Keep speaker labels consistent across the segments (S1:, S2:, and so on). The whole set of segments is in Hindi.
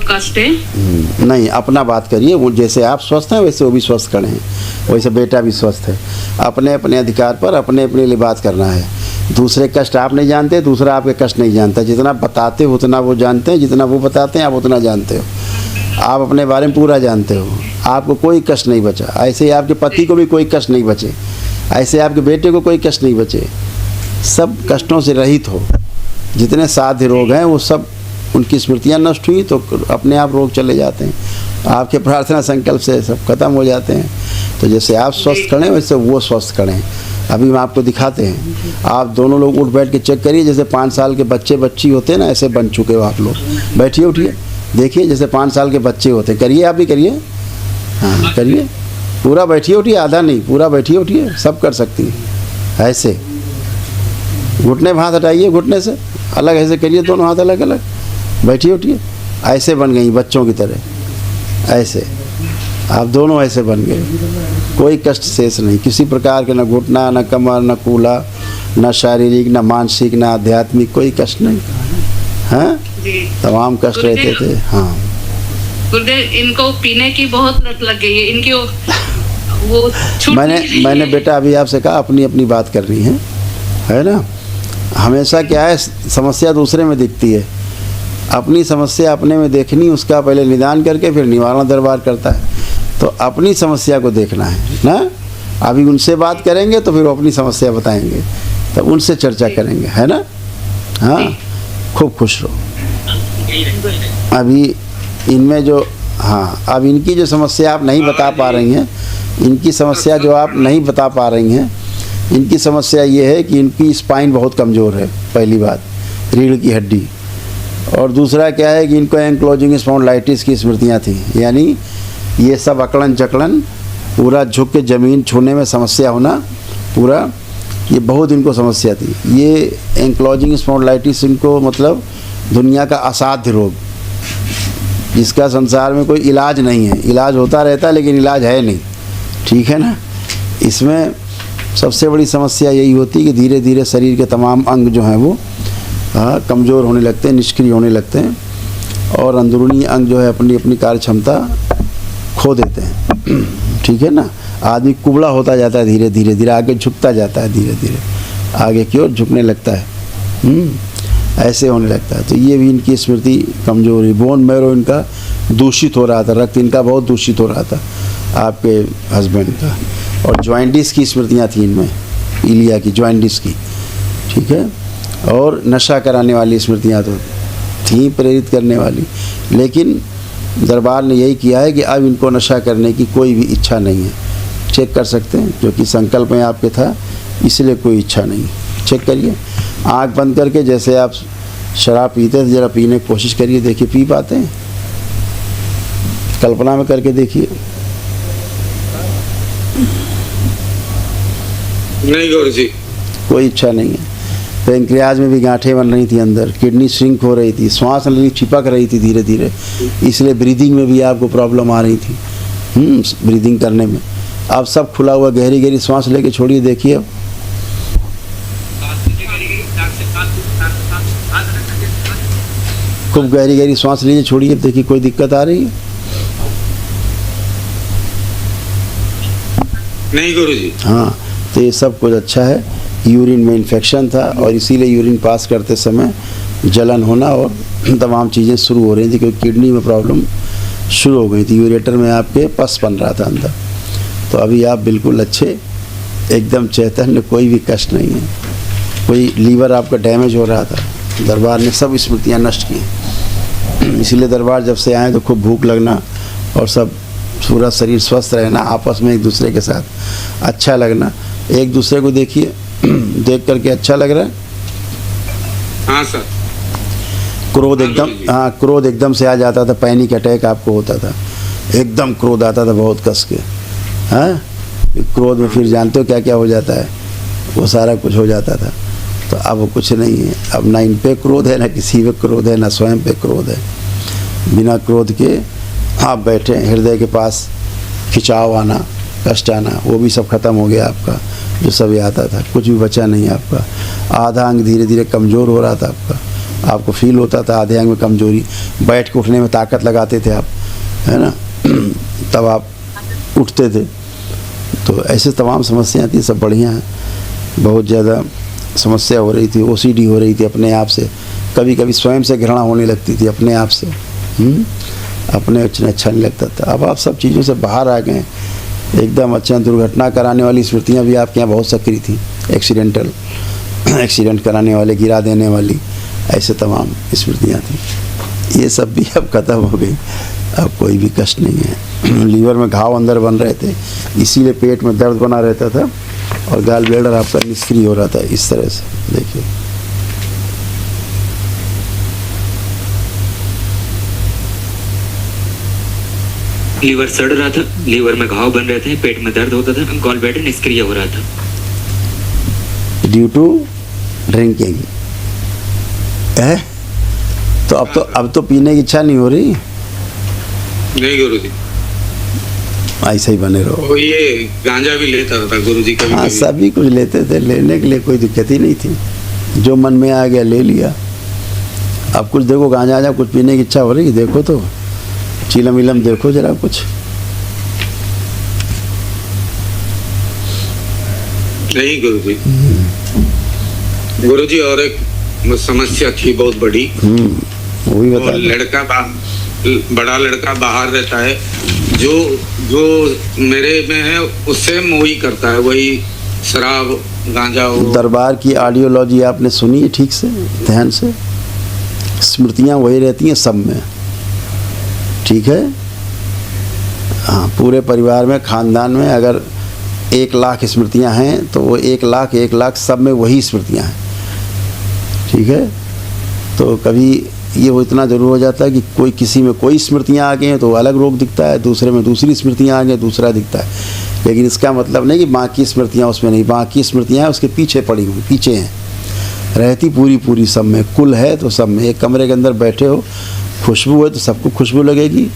S1: कष्ट है।
S2: नहीं, अपना बात करिए। वो जैसे आप स्वस्थ हैं वैसे वो भी स्वस्थ खड़े हैं, वैसे बेटा भी स्वस्थ है। अपने अपने अधिकार पर अपने अपने लिए बात करना है। दूसरे कष्ट आप नहीं जानते, दूसरा आपके कष्ट नहीं जानता। जितना बताते हो उतना वो जानते हैं, जितना वो बताते हैं आप उतना जानते हो। आप अपने बारे में पूरा जानते हो, आपको कोई कष्ट नहीं बचा। ऐसे ही आपके पति को भी कोई कष्ट नहीं बचे, ऐसे आपके बेटे को कोई कष्ट नहीं बचे। सब कष्टों से रहित हो। जितने साध्य रोग हैं वो सब, उनकी स्मृतियाँ नष्ट हुई तो अपने आप रोग चले जाते हैं। आपके प्रार्थना संकल्प से सब खत्म हो जाते हैं। तो जैसे आप स्वस्थ खड़े हैं वैसे वो स्वस्थ खड़े हैं। अभी हम आपको दिखाते हैं, आप दोनों लोग उठ बैठ के चेक करिए। जैसे 5 साल के बच्चे बच्ची होते हैं ना, ऐसे बन चुके हो आप लोग। बैठिए, उठिए, देखिए जैसे 5 साल के बच्चे होते हैं। करिए, आप भी करिए। हाँ, करिए, पूरा बैठिए उठिए, आधा नहीं, पूरा बैठिए उठिए, सब कर सकती है। ऐसे घुटने हाथ हटाइए, घुटने से अलग ऐसे करिए, दोनों हाथ अलग अलग, बैठिए उठिए। ऐसे बन गई बच्चों की तरह। ऐसे आप दोनों ऐसे बन गए, कोई कष्ट शेष नहीं किसी प्रकार के, न घुटना, न कमर, न कूल्हा, न शारीरिक, न मानसिक, न आध्यात्मिक, कोई कष्ट नहीं। हाँ, तमाम कष्ट रहते थे। हाँ
S1: गुरुदेव, इनको पीने की बहुत लत लग गई है, इनकी वो छूट
S2: मैंने बेटा अभी आपसे कहा अपनी अपनी बात करनी है ना। हमेशा क्या है, समस्या दूसरे में दिखती है, अपनी समस्या अपने में देखनी, उसका पहले निदान करके फिर निवारण दरबार करता है। तो अपनी समस्या को देखना है ना। अभी उनसे बात करेंगे तो फिर वो अपनी समस्या बताएंगे, तो उनसे चर्चा करेंगे, है ना। हाँ, खूब खुश रहो। अभी इनमें जो, हाँ, अब इनकी जो समस्या आप नहीं बता पा रही हैं, इनकी समस्या जो आप नहीं बता पा रही हैं, इनकी समस्या ये है कि इनकी स्पाइन बहुत कमज़ोर है, पहली बात, रीढ़ की हड्डी। और दूसरा क्या है कि इनको एंक्लोजिंग स्पॉन्डिलाइटिस की स्मृतियाँ थी, यानी ये सब अकड़न चकड़न, पूरा झुक के ज़मीन छूने में समस्या होना, पूरा ये बहुत इनको समस्या थी। ये एंक्लोजिंग स्पॉन्डिलाइटिस इनको मतलब दुनिया का असाध्य रोग, जिसका संसार में कोई इलाज नहीं है। इलाज होता रहता है लेकिन इलाज है नहीं, ठीक है ना। इसमें सबसे बड़ी समस्या यही होती है कि धीरे धीरे शरीर के तमाम अंग जो हैं वो कमज़ोर होने लगते हैं, निष्क्रिय होने लगते हैं, और अंदरूनी अंग जो है अपनी अपनी कार्य क्षमता खो देते हैं, ठीक है ना। आदमी कुबड़ा होता जाता है, धीरे धीरे धीरे आगे झुकता जाता है, धीरे धीरे आगे की ओर झुकने लगता है, ऐसे होने लगता है। तो ये भी इनकी स्मृति कमज़ोरी, बोन मैरो इनका दूषित हो रहा था, रक्त इनका बहुत दूषित हो रहा था आपके हस्बैंड का। और जॉइंटिस की स्मृतियाँ थी इनमें, इलिया की, जॉइंटिस की, ठीक है। और नशा कराने वाली स्मृतियाँ तो थी, प्रेरित करने वाली। लेकिन दरबार ने यही किया है कि अब इनको नशा करने की कोई भी इच्छा नहीं है। चेक कर सकते हैं, जो कि संकल्प में आपके था, इसलिए कोई इच्छा नहीं। चेक करिए, आँख बंद करके, जैसे आप शराब पीते थे, ज़रा पीने की कोशिश करिए, देखिए पी पाते हैं, कल्पना में करके देखिए।
S3: नहीं गुरुजी,
S2: कोई इच्छा नहीं है। पेंक्रियाज में भी गांठें बन रही थी अंदर, किडनी श्रिंक हो रही थी, श्वास नली चिपक रही थी धीरे धीरे, इसलिए ब्रीदिंग में भी आपको प्रॉब्लम आ रही थी, ब्रीदिंग करने में। अब सब खुला हुआ, गहरी गहरी सांस लेके छोड़िए, देखिए अब खूब गहरी गहरी सांस लीजिए, छोड़िए, देखिए कोई दिक्कत आ रही है?
S3: नहीं गुरुजी।
S2: हाँ, तो ये सब कुछ अच्छा है। यूरिन में इन्फेक्शन था और इसीलिए यूरिन पास करते समय जलन होना और तमाम चीज़ें शुरू हो रही थी, क्योंकि किडनी में प्रॉब्लम शुरू हो गई थी। यूरेटर में आपके पस बन रहा था अंदर। तो अभी आप बिल्कुल अच्छे, एकदम चैतन्य, कोई भी कष्ट नहीं है। कोई लीवर आपका डैमेज हो रहा था, दरबार ने सब स्मृतियाँ नष्ट की। इसीलिए दरबार जब से आए तो खूब भूख लगना और सब पूरा शरीर स्वस्थ रहना, आपस में एक दूसरे के साथ अच्छा लगना। एक दूसरे को देखिए, देख करके अच्छा लग रहा है।
S3: हाँ सर।
S2: क्रोध एकदम, हाँ, क्रोध एकदम से आ जाता था, पैनिक अटैक आपको होता था, एकदम क्रोध आता था बहुत कस के। हाँ, क्रोध में फिर जानते हो क्या क्या हो जाता है, वो सारा कुछ हो जाता था। तो अब वो कुछ नहीं है। अब ना इन पे क्रोध है, ना किसी पे क्रोध है, ना स्वयं पे क्रोध है। बिना क्रोध के आप बैठे, हृदय के पास खिंचाव आना, कष्ट आना, वो भी सब खत्म हो गया आपका। जो सब आता था कुछ भी बचा नहीं आपका। आधा अंग धीरे धीरे कमज़ोर हो रहा था आपका, आपको फील होता था आधे अंग में कमजोरी, बैठ के उठने में ताकत लगाते थे आप, है ना, तब आप उठते थे। तो ऐसे तमाम समस्याएं थी, सब बढ़िया हैं। बहुत ज़्यादा समस्या हो रही थी, OCD हो रही थी अपने आप से, कभी कभी स्वयं से घृणा होने लगती थी अपने आप से, अपने अच्छा नहीं लगता था। अब आप सब चीज़ों से बाहर आ गए एकदम। अच्छा, दुर्घटना कराने वाली स्मृतियाँ भी आपके यहाँ बहुत सक्रिय थी, एक्सीडेंट कराने वाले, गिरा देने वाली, ऐसे तमाम स्मृतियाँ थी। ये सब भी अब ख़त्म हो गई, अब कोई भी कष्ट नहीं है। लीवर में घाव अंदर बन रहे थे, इसीलिए पेट में दर्द बना रहता था और गाल ब्लैडर आपका निष्क्रिय हो रहा था इस तरह से। देखिए
S4: लीवर सड़ रहा था, लीवर में घाव बन रहे थे, पेट में दर्द होता था, गॉल ब्लैडर निष्क्रिय हो रहा था
S2: ड्यू टू ड्रिंकिंग है। तो अब तो पीने की इच्छा नहीं हो रही।
S3: नहीं गुरुजी,
S2: ऐसे ही बने रहो।
S3: वो ये गांजा भी लेता था गुरुजी कभी
S2: हाँ,
S3: कभी।
S2: सभी कुछ लेते थे, लेने के लिए कोई दिक्कत ही नहीं थी, जो मन में आ गया ले लिया। अब कुछ देखो, गांजा कुछ पीने की इच्छा हो रही, देखो तो चीलम विलम देखो जरा कुछ।
S3: नहीं गुरुजी, गुरुजी और एक समस्या थी बहुत बड़ी।
S2: वो भी बता दो।
S3: बड़ा लड़का बाहर रहता है, जो मेरे में है उससे मोही करता है, वही शराब गांजा।
S2: दरबार की ऑडियोलॉजी आपने सुनी है ठीक से, ध्यान से? स्मृतियाँ वही रहती हैं सब में, ठीक है? हाँ, पूरे परिवार में, खानदान में अगर 1,00,000 स्मृतियाँ हैं तो वो 1,00,000 सब में वही स्मृतियाँ हैं, ठीक है? तो कभी ये वो इतना ज़रूर हो जाता है कि कोई किसी में कोई स्मृतियाँ आ गई हैं तो अलग रोग दिखता है, दूसरे में दूसरी स्मृतियाँ आ गई दूसरा दिखता है। लेकिन इसका मतलब नहीं कि बाकी स्मृतियाँ उसमें नहीं, बाकी स्मृतियाँ उसके पीछे पड़ी हुई, पीछे हैं, रहती पूरी सब में। कुल है तो सब में। एक कमरे के अंदर बैठे हो, खुशबू है तो सबको खुशबू लगेगी,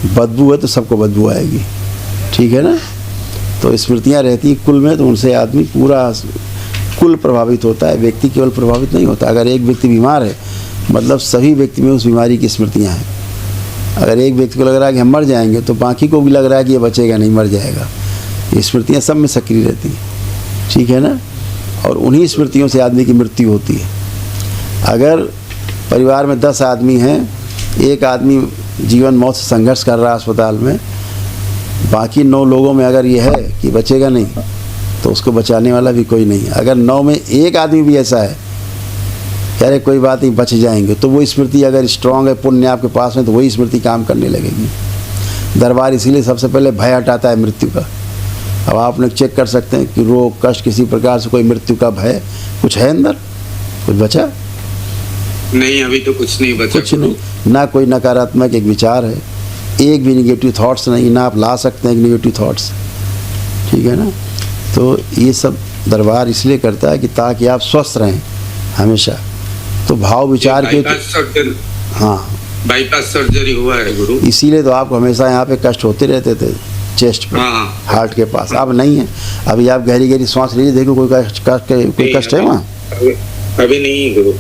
S2: बदबू है तो सबको बदबू आएगी, ठीक है ना? तो स्मृतियाँ रहती कुल में, तो उनसे आदमी पूरा कुल प्रभावित होता है, व्यक्ति केवल प्रभावित नहीं होता। अगर एक व्यक्ति बीमार है मतलब सभी व्यक्ति में उस बीमारी की स्मृतियाँ हैं। अगर एक व्यक्ति को लग रहा है कि हम मर जाएंगे तो बाकी को भी लग रहा है कि ये बचेगा नहीं, मर जाएगा। ये स्मृतियाँ सब में सक्रिय रहती हैं, ठीक है ना? और उन्हीं स्मृतियों से आदमी की मृत्यु होती है। अगर परिवार में 10 आदमी हैं, एक आदमी जीवन मौत से संघर्ष कर रहा है अस्पताल में, बाकी 9 लोगों में अगर ये है कि बचेगा नहीं तो उसको बचाने वाला भी कोई नहीं। अगर 9 में एक आदमी भी ऐसा है कह रहे कोई बात नहीं बच जाएंगे, तो वो स्मृति अगर स्ट्रांग है, पुण्य आपके पास में, तो वही स्मृति काम करने लगेगी। दरबार इसीलिए सबसे पहले भय हटाता है मृत्यु का। अब आप लोग चेक कर सकते हैं कि रोग कष्ट किसी प्रकार से कोई मृत्यु का भय कुछ है अंदर, कुछ बचा
S3: नहीं? अभी तो कुछ नहीं बचा,
S2: कुछ नहीं, ना कोई नकारात्मक एक विचार है, एक भी निगेटिव थॉट्स नहीं, ना आप ला सकते हैं निगेटिव थॉट्स, ठीक है ना? तो ये सब दरबार इसलिए करता है कि ताकि आप स्वस्थ रहें हमेशा। तो भाव विचार के हाँ,
S3: बाईपास सर्जरी हुआ है गुरु,
S2: इसीलिए तो आपको हमेशा यहाँ पे कष्ट होते रहते थे चेस्ट पे, हार्ट के पास। अब नहीं है, अभी आप गहरी गहरी सांस लीजिए, देखो कोई कष्ट है वहाँ?
S3: अभी नहीं गुरु।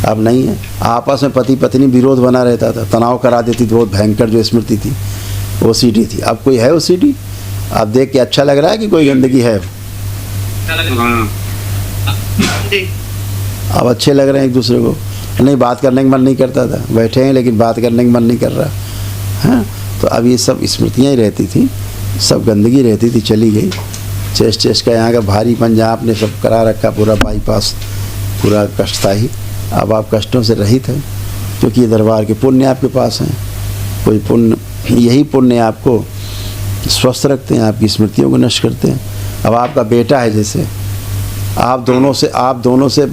S2: अब नहीं है। आपस में पति पत्नी विरोध बना रहता था, तनाव करा देती थी, बहुत भयंकर जो स्मृति थी, OCD थी। अब कोई है OCD? आप देख के अच्छा लग रहा है कि कोई गंदगी है? अब अच्छे लग रहे हैं एक दूसरे को। नहीं, बात करने का मन नहीं करता था, बैठे हैं लेकिन बात करने का मन नहीं कर रहा है। तो अब ये सब स्मृतियाँ ही रहती थी, सब गंदगी रहती थी, चली गई। चेस्ट का यहाँ का भारीपन जहाँ आपने सब करा रखा, पूरा बाईपास, पूरा कष्ट था ही। अब आप कष्टों से रहित हैं क्योंकि ये दरबार के पुण्य आपके पास हैं। कोई पुण्य, यही पुण्य आपको स्वस्थ रखते हैं, आपकी स्मृतियों को नष्ट करते हैं। अब आपका बेटा है, जैसे आप दोनों से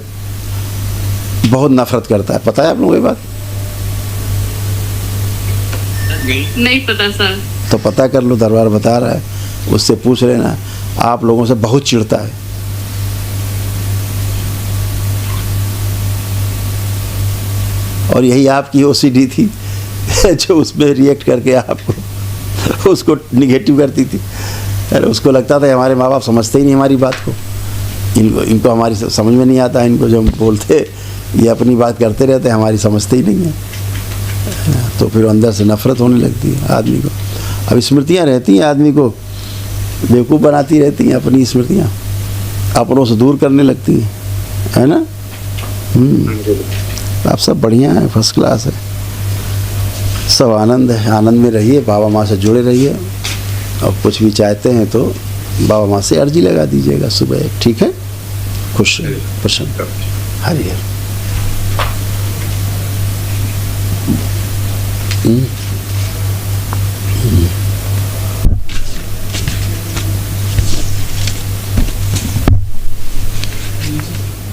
S2: बहुत नफरत करता है, पता है आप लोगों को ये बात?
S1: नहीं पता सर।
S2: तो पता कर लो, दरबार बता रहा है, उससे पूछ लेना। आप लोगों से बहुत चिढ़ता है, और यही आपकी OCD थी जो उसमें रिएक्ट करके आपको उसको निगेटिव करती थी। अरे उसको लगता था हमारे माँ बाप समझते ही नहीं हमारी बात को, इनको हमारी समझ में नहीं आता है। इनको जो हम बोलते ये अपनी बात करते रहते हैं, हमारी समझते ही नहीं है, तो फिर अंदर से नफरत होने लगती है आदमी को। अब स्मृतियाँ रहती हैं आदमी को बेवकूफ़ बनाती रहती हैं, अपनी स्मृतियाँ अपनों से दूर करने लगती हैं, है ना। आप सब बढ़िया है, फर्स्ट क्लास है, सब आनंद है, आनंद में रहिए, बाबा माँ से जुड़े रहिए। और कुछ भी चाहते हैं तो बाबा माँ से अर्जी लगा दीजिएगा सुबह, ठीक है। खुश रहिए, प्रसन्न, हरि हर।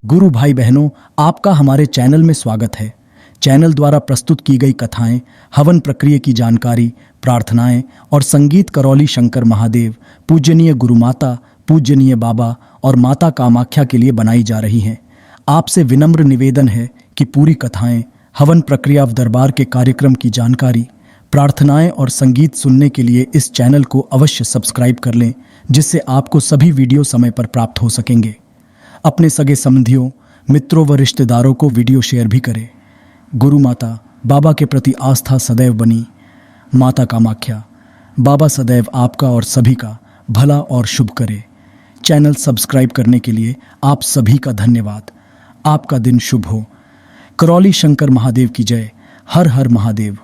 S5: गुरु भाई बहनों, आपका हमारे चैनल में स्वागत है। चैनल द्वारा प्रस्तुत की गई कथाएं, हवन प्रक्रिया की जानकारी, प्रार्थनाएं और संगीत करौली शंकर महादेव, पूजनीय गुरु माता, पूजनीय बाबा और माता कामाख्या के लिए बनाई जा रही हैं। आपसे विनम्र निवेदन है कि पूरी कथाएं, हवन प्रक्रिया दरबार के कार्यक्रम की जानकारी, प्रार्थनाएं और संगीत सुनने के लिए इस चैनल को अवश्य सब्सक्राइब कर लें, जिससे आपको सभी वीडियो समय पर प्राप्त हो सकेंगे। अपने सगे संबंधियों, मित्रों व रिश्तेदारों को वीडियो शेयर भी करें। गुरु माता, बाबा के प्रति आस्था सदैव बनी। माता कामाख्या, बाबा सदैव आपका और सभी का भला और शुभ करे। चैनल सब्सक्राइब करने के लिए आप सभी का धन्यवाद। आपका दिन शुभ हो। करौली शंकर महादेव की जय। हर हर महादेव।